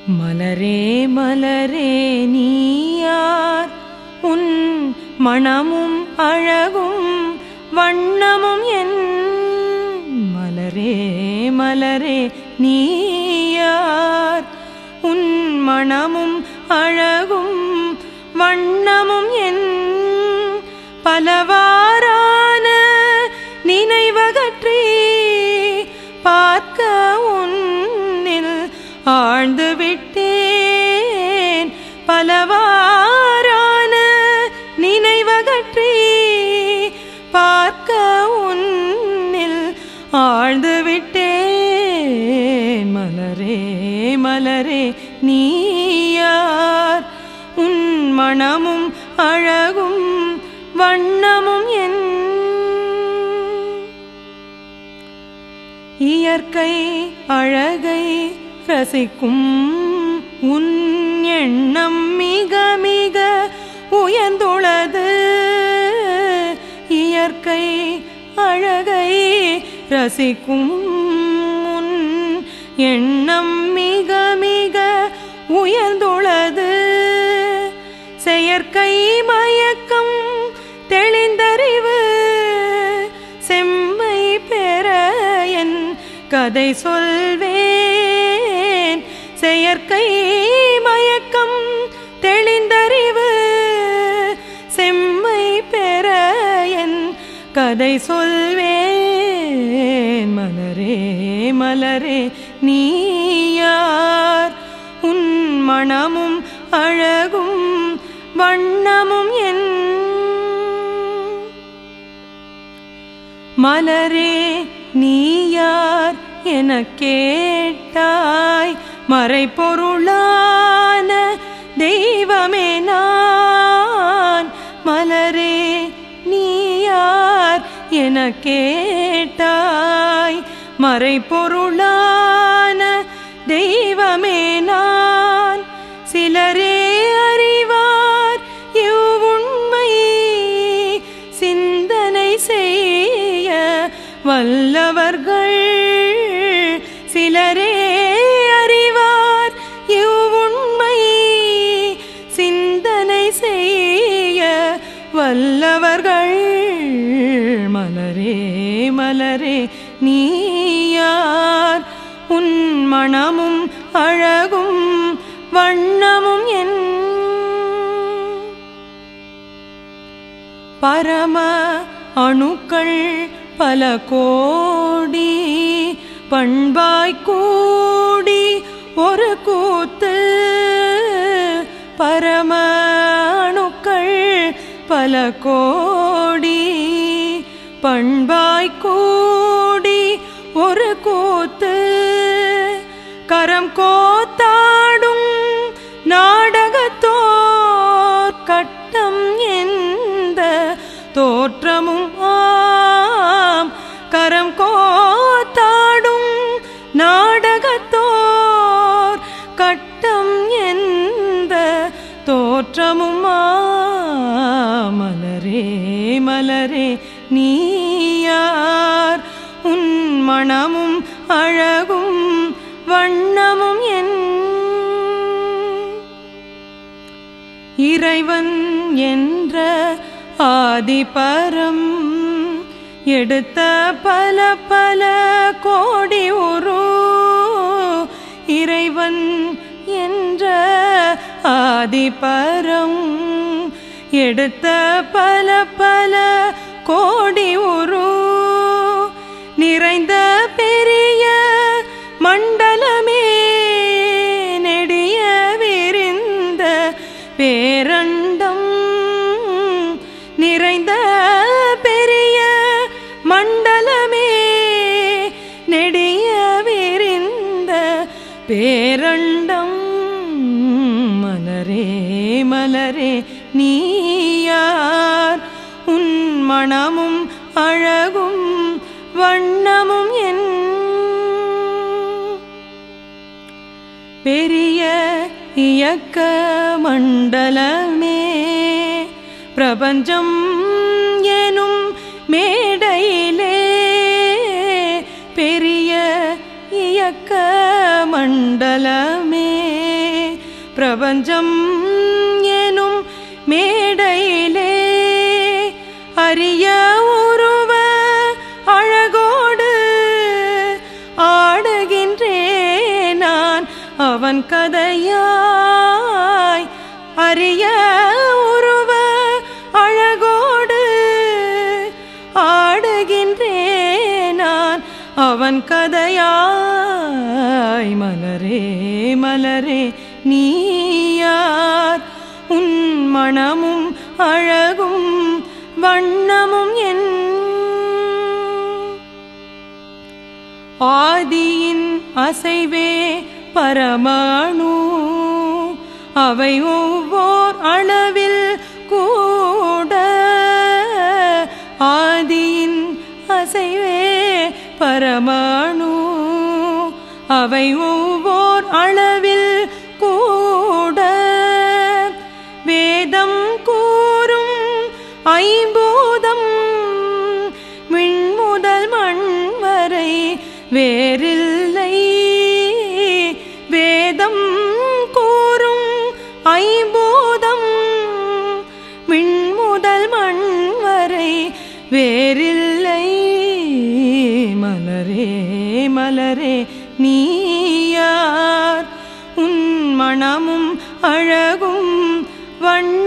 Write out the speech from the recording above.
மலரே மலரே நீயார் உன் மணமும் அழகும் வண்ணமும் என் மலரே மலரே நீயார் உன் மணமும் அழகும் வண்ணமும் என் பலவாறான நினைவகற்றி பார்க்க உன்னில் ஆழ்ந்து விட்டேன் பலவாறான நினைவகற்றி பார்க்க உன்னில் ஆழ்ந்து விட்டேன் மலரே மலரே நீயார் உன் மணமும் அழகும் வண்ணமும் என் இயற்கை அழகை ரசிக்கும் உன் எண்ணம் மிக மிக உயர்ந்துள்ளது இயற்கை அழகை ரசிக்கும் உன் எண்ணம் மிக மிக உயர்ந்துள்ளது செயற்கை மயக்கம் தெளிந்தறிவு செம்மை பெற என் கதை சொல்வேன் செயற்கை மயக்கம் தெளிந்தறிவு செம்மை பெற என் கதை சொல்வேன் மலரே மலரே நீயார் உன் மணமும் அழகும் வண்ணமும் என் மலரே நீயார் என கேட்டாய் மறைபொருளான தெய்வமே நான் மலரே நீயார் என கேட்டாய் மறைபொருளான தெய்வமே நான் சிலரே அறிவார் இவ்வுண்மை சிந்தனை செய்ய வல்லவர்கள் சிலரே அறிவார் இவ்வுண்மை சிந்தனை செய்ய வல்லவர்கள் மலரே மலரே நீயார் உன் மணமும் அழகும் வண்ணமும் என் பரம அணுக்கள் பல கோடி பண்பாய் கூடி ஒரு கூத்து பரம அணுக்கள் பல கோடி பண்பாய் கூடி ஒரு கூத்து கரம் கோத்தாடும் நாடகத்தோர் கட்டம் எந்த தோற்றமும் ஆம் கரம் கோத்தாடும் நாடகத்தோர் கட்டம் எந்த தோற்றமும் மலரே மலரே நீயார் உன் மணமும் அழகும் வண்ணமும் என் இறைவன் என்ற ஆதிபரம் எடுத்த பல பல கோடி உரு இறைவன் என்ற ஆதிபரம் எடுத்த பல பல கோடி உரு நிறைந்த பெரிய மண்டலமே நெடிய விரிந்த பேரண்டம் நிறைந்த பெரிய மண்டலமே நெடிய விரிந்த பேரண்டம் மலரே மலரே நீயார் உன் மணமும் அழகும் வண்ணமும் என் பெரிய இயக்க மண்டலமே பிரபஞ்சம் எனும் மேடையிலே பெரிய இயக்க மண்டலமே பிரபஞ்சம் எனும் மேடையிலே அரிய உருவ அழகோடு ஆடுகின்றேன் நான் அவன் கதையாய். அரிய உருவ அழகோடு ஆடுகின்றேன் நான் அவன் கதையாய். மலரே மலரே நீ யார்? உன் மணமும் அழகும் வண்ணமும் என் ஆதியின் அசைவே பரமாணு. அவை ஒவ்வொர் அளவில் கூட ஆதியின் அசைவே பரமாணு. அவை ஒவ்வொர் அளவில் கூட வேதம் கூறும் ஐம்பூதம் விண்முதல் மண் வரை வேறில்லை. வேதம் கூறும் ஐம்பூதம் விண்முதல் மண் வரை வேறில்லை. மலரே மலரே நீ யார்? உன் மணமும் அழகும் வண்ண